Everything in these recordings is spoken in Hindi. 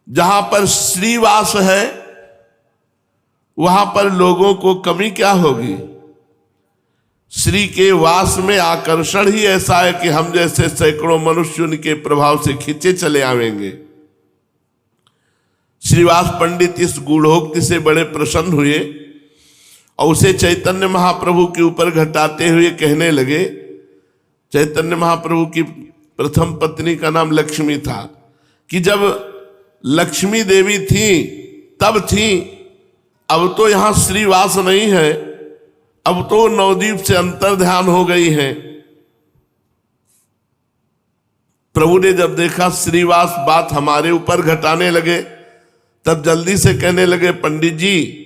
जहां पर श्रीवास है वहां पर लोगों को कमी क्या होगी? श्री के वास में आकर्षण ही ऐसा है कि हम जैसे सैकड़ों मनुष्य उनके प्रभाव से खींचे चले आवेंगे। श्रीवास पंडित इस गूढ़ोक्ति से बड़े प्रसन्न हुए और उसे चैतन्य महाप्रभु के ऊपर घटाते हुए कहने लगे। चैतन्य महाप्रभु की प्रथम पत्नी का नाम लक्ष्मी था कि जब लक्ष्मी देवी थी तब थी, अब तो यहां श्रीवास नहीं है, अब तो नवद्वीप से अंतर्ध्यान हो गई है। प्रभु ने जब देखा श्रीवास बात हमारे ऊपर घटाने लगे, तब जल्दी से कहने लगे, पंडित जी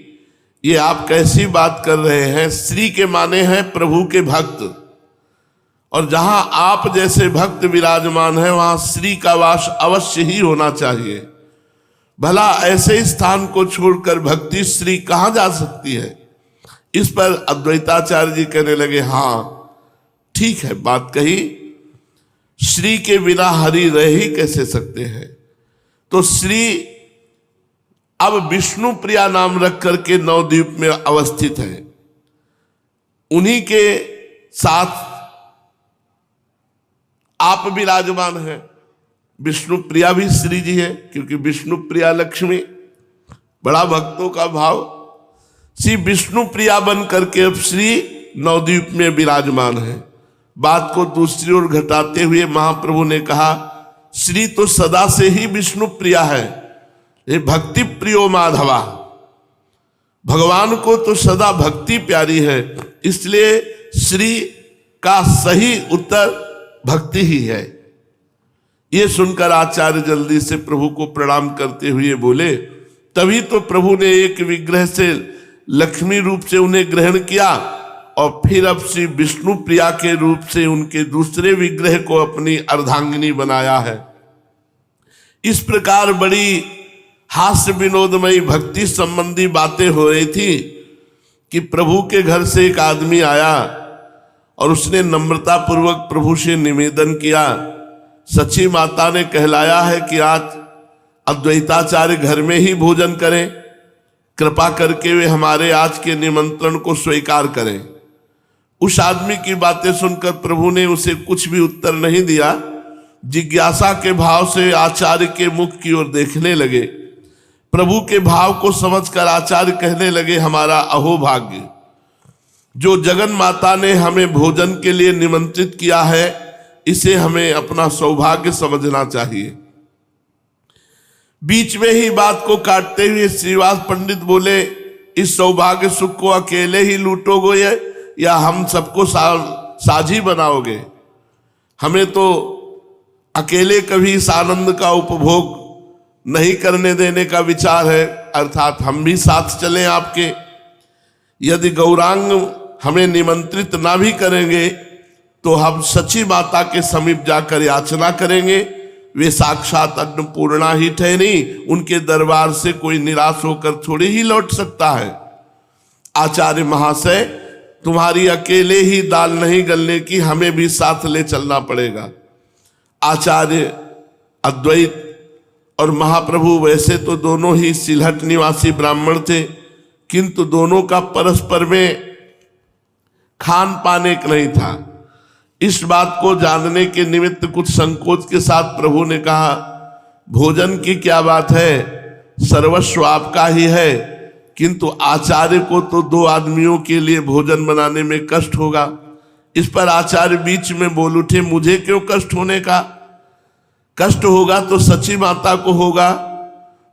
ये आप कैसी बात कर रहे हैं? श्री के माने हैं प्रभु के भक्त, और जहां आप जैसे भक्त विराजमान है वहां श्री का वास अवश्य ही होना चाहिए। भला ऐसे स्थान को छोड़कर भक्ति श्री कहां जा सकती है? इस पर अद्वैताचार्य जी कहने लगे, हाँ ठीक है बात कही, श्री के बिना हरि रह ही कैसे सकते हैं? तो श्री अब विष्णु प्रिया नाम रख करके नवद्वीप में अवस्थित है। उन्हीं के साथ आप विराजमान हैं। विष्णु प्रिया भी श्री जी है, क्योंकि विष्णु प्रिया लक्ष्मी, बड़ा भक्तों का भाव। श्री विष्णु प्रिया बन करके अब श्री नवद्वीप में विराजमान है। बात को दूसरी ओर घटाते हुए महाप्रभु ने कहा, श्री तो सदा से ही विष्णु प्रिया है, ये भक्ति प्रियो माधवा, भगवान को तो सदा भक्ति प्यारी है, इसलिए श्री का सही उत्तर भक्ति ही है। ये सुनकर आचार्य जल्दी से प्रभु को प्रणाम करते हुए बोले। तभी तो प्रभु ने एक विग्रह से लक्ष्मी रूप से उन्हें ग्रहण किया और फिर अब श्री विष्णु प्रिया के रूप से उनके दूसरे विग्रह को अपनी अर्धांगिनी बनाया है। इस प्रकार बड़ी हास्य विनोदमयी भक्ति संबंधी बातें हो रही थी कि प्रभु के घर से एक आदमी आया और उसने नम्रता पूर्वक प्रभु से निवेदन किया, सची माता ने कहलाया है कि आज अद्वैताचार्य घर में ही भोजन करें, कृपा करके वे हमारे आज के निमंत्रण को स्वीकार करें। उस आदमी की बातें सुनकर प्रभु ने उसे कुछ भी उत्तर नहीं दिया। जिज्ञासा के भाव से आचार्य के मुख की ओर देखने लगे। प्रभु के भाव को समझकर आचार्य कहने लगे, हमारा अहोभाग्य, जो जगन माता ने हमें भोजन के लिए निमंत्रित किया है, इसे हमें अपना सौभाग्य समझना चाहिए। बीच में ही बात को काटते हुए श्रीवास पंडित बोले, इस सौभाग्य सुख को अकेले ही लूटोगे या हम सबको साझी बनाओगे? हमें तो अकेले कभी इस आनंद का उपभोग नहीं करने देने का विचार है, अर्थात हम भी साथ चलें आपके। यदि गौरांग हमें निमंत्रित ना भी करेंगे तो हम सची माता के समीप जाकर याचना करेंगे। वे साक्षात अन्नपूर्णा ही ठहरी, उनके दरबार से कोई निराश होकर थोड़ी ही लौट सकता है। आचार्य महाशय, तुम्हारी अकेले ही दाल नहीं गलने की, हमें भी साथ ले चलना पड़ेगा। आचार्य अद्वैत और महाप्रभु वैसे तो दोनों ही सिलहट निवासी ब्राह्मण थे, किंतु दोनों का परस्पर में खान पान एक नहीं था। इस बात को जानने के निमित्त कुछ संकोच के साथ प्रभु ने कहा, भोजन की क्या बात है, सर्वस्व आपका ही है, किंतु आचार्य को तो 2 आदमियों के लिए भोजन बनाने में कष्ट होगा। इस पर आचार्य बीच में बोल उठे, मुझे क्यों कष्ट होने का? कष्ट होगा तो सची माता को होगा,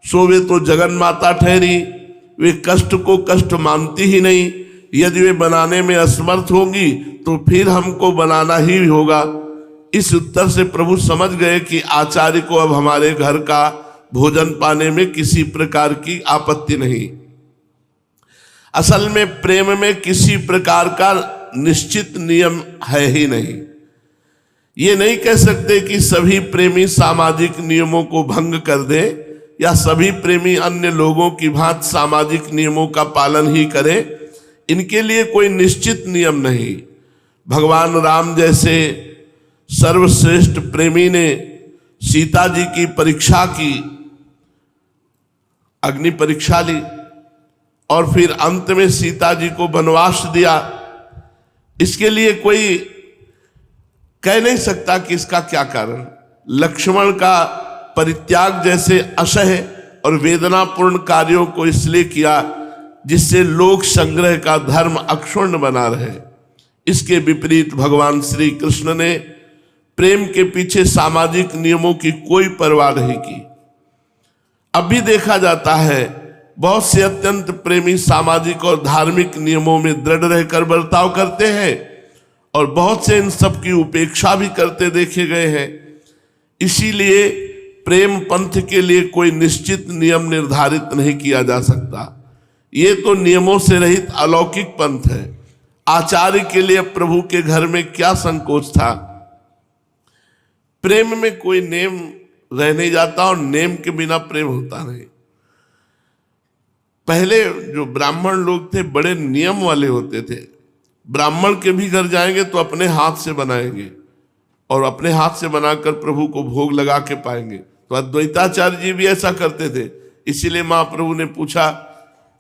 सो वे तो जगन माता ठहरी, वे कष्ट को कष्ट मानती ही नहीं। यदि वे बनाने में असमर्थ होंगी तो फिर हमको बनाना ही होगा। इस उत्तर से प्रभु समझ गए कि आचार्य को अब हमारे घर का भोजन पाने में किसी प्रकार की आपत्ति नहीं। असल में प्रेम में किसी प्रकार का निश्चित नियम है ही नहीं। ये नहीं कह सकते कि सभी प्रेमी सामाजिक नियमों को भंग कर दे या सभी प्रेमी अन्य लोगों की भांति सामाजिक नियमों का पालन ही करें। इनके लिए कोई निश्चित नियम नहीं। भगवान राम जैसे सर्वश्रेष्ठ प्रेमी ने सीता जी की परीक्षा की अग्नि परीक्षा ली और फिर अंत में सीता जी को वनवास दिया। इसके लिए कोई कह नहीं सकता कि इसका क्या कारण। लक्ष्मण का परित्याग जैसे असह्य और वेदनापूर्ण कार्यों को इसलिए किया जिससे लोक संग्रह का धर्म अक्षुण्ण बना रहे। इसके विपरीत भगवान श्री कृष्ण ने प्रेम के पीछे सामाजिक नियमों की कोई परवाह नहीं की। अब भी देखा जाता है बहुत से अत्यंत प्रेमी सामाजिक और धार्मिक नियमों में दृढ़ रहकर बर्ताव करते हैं और बहुत से इन सब की उपेक्षा भी करते देखे गए हैं। इसीलिए प्रेम पंथ के लिए कोई निश्चित नियम निर्धारित नहीं किया जा सकता। ये तो नियमों से रहित अलौकिक पंथ है। आचार्य के लिए प्रभु के घर में क्या संकोच था। प्रेम में कोई नेम रह नहीं जाता और नेम के बिना प्रेम होता नहीं। पहले जो ब्राह्मण लोग थे बड़े नियम वाले होते थे। ब्राह्मण के भी घर जाएंगे तो अपने हाथ से बनाएंगे और अपने हाथ से बनाकर प्रभु को भोग लगा के पाएंगे। तो अद्वैताचार्य जी भी ऐसा करते थे। इसीलिए महाप्रभु ने पूछा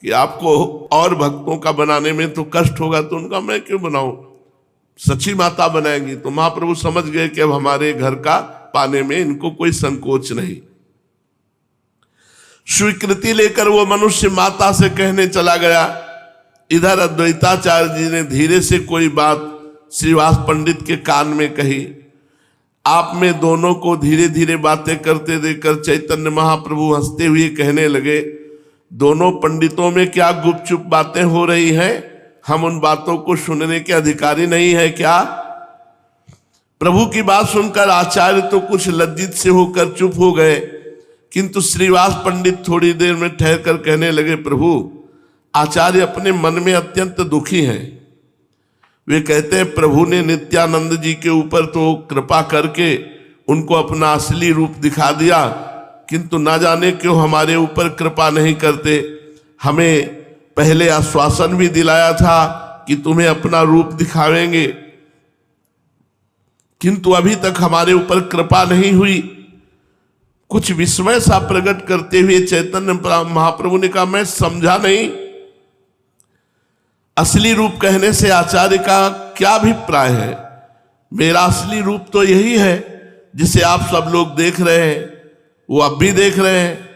कि आपको और भक्तों का बनाने में तो कष्ट होगा, तो उनका मैं क्यों बनाऊं, सची माता बनाएंगी। तो महाप्रभु समझ गए कि अब हमारे घर का पाने में इनको कोई संकोच नहीं। स्वीकृति लेकर वो मनुष्य माता से कहने चला गया। इधर अद्वैताचार्य जी ने धीरे से कोई बात श्रीवास पंडित के कान में कही। आप में दोनों को धीरे धीरे बातें करते देखकर चैतन्य महाप्रभु हंसते हुए कहने लगे, दोनों पंडितों में क्या गुपचुप बातें हो रही हैं? हम उन बातों को सुनने के अधिकारी नहीं है क्या? प्रभु की बात सुनकर आचार्य तो कुछ लज्जित से होकर चुप हो गए, किंतु श्रीवास पंडित थोड़ी देर में ठहर कर कहने लगे, प्रभु आचार्य अपने मन में अत्यंत दुखी हैं। वे कहते हैं प्रभु ने नित्यानंद जी के ऊपर तो कृपा करके उनको अपना असली रूप दिखा दिया, किंतु ना जाने क्यों हमारे ऊपर कृपा नहीं करते। हमें पहले आश्वासन भी दिलाया था कि तुम्हें अपना रूप दिखावेंगे, किंतु अभी तक हमारे ऊपर कृपा नहीं हुई। कुछ विस्मय सा प्रकट करते हुए चैतन्य महाप्रभु ने कहा, मैं समझा नहीं, असली रूप कहने से आचार्य का क्या अभिप्राय है? मेरा असली रूप तो यही है जिसे आप सब लोग देख रहे हैं, वो अब भी देख रहे हैं।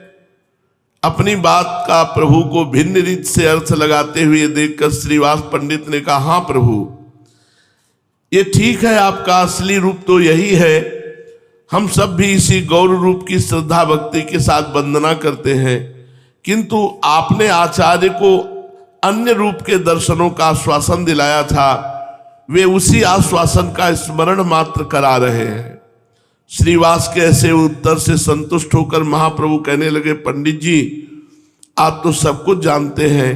अपनी बात का प्रभु को भिन्न रीत से अर्थ लगाते हुए देखकर श्रीवास पंडित ने कहा, हाँ प्रभु ये ठीक है, आपका असली रूप तो यही है। हम सब भी इसी गौर रूप की श्रद्धा भक्ति के साथ वंदना करते हैं, किंतु आपने आचार्य को अन्य रूप के दर्शनों का आश्वासन दिलाया था, वे उसी आश्वासन का स्मरण मात्र करा रहे हैं। श्रीवास के ऐसे उत्तर से संतुष्ट होकर महाप्रभु कहने लगे, पंडित जी आप तो सब कुछ जानते हैं,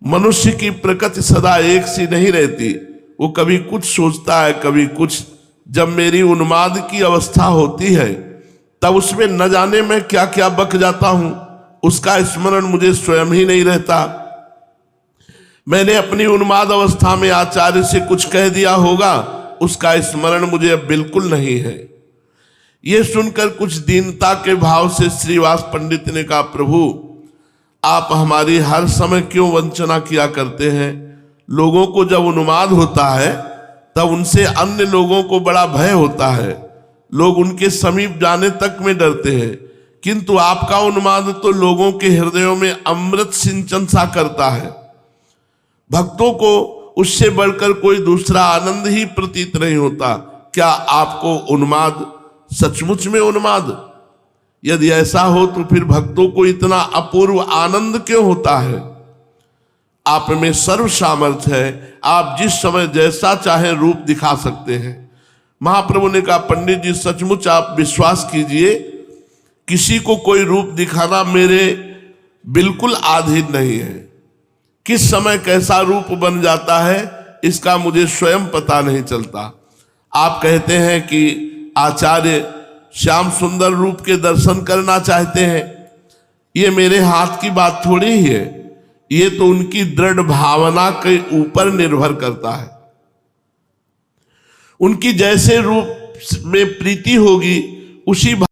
मनुष्य की प्रकृति सदा एक सी नहीं रहती, वो कभी कुछ सोचता है कभी कुछ। जब मेरी उन्माद की अवस्था होती है तब उसमें न जाने मैं क्या क्या बक जाता हूं, उसका स्मरण मुझे स्वयं ही नहीं रहता। मैंने अपनी उन्माद अवस्था में आचार्य से कुछ कह दिया होगा, उसका स्मरण मुझे अब बिल्कुल नहीं है। यह सुनकर कुछ दीनता के भाव से श्रीवास पंडित ने कहा, प्रभु आप हमारी हर समय क्यों वंचना किया करते हैं? लोगों को जब उन्माद होता है तब उनसे अन्य लोगों को बड़ा भय होता है, लोग उनके समीप जाने तक में डरते हैं, किंतु आपका उन्माद तो लोगों के हृदयों में अमृत सिंचन सा करता है। भक्तों को उससे बढ़कर कोई दूसरा आनंद ही प्रतीत नहीं होता। क्या आपको उन्माद सचमुच में उन्माद? यदि ऐसा हो तो फिर भक्तों को इतना अपूर्व आनंद क्यों होता है? आप में सर्व सामर्थ्य है, आप जिस समय जैसा चाहे रूप दिखा सकते हैं। महाप्रभु ने कहा, पंडित जी सचमुच आप विश्वास कीजिए, किसी को कोई रूप दिखाना मेरे बिल्कुल अधीन नहीं है। किस समय कैसा रूप बन जाता है इसका मुझे स्वयं पता नहीं चलता। आप कहते हैं कि आचार्य श्याम सुंदर रूप के दर्शन करना चाहते हैं, ये मेरे हाथ की बात थोड़ी ही है, ये तो उनकी दृढ़ भावना के ऊपर निर्भर करता है। उनकी जैसे रूप में प्रीति होगी उसी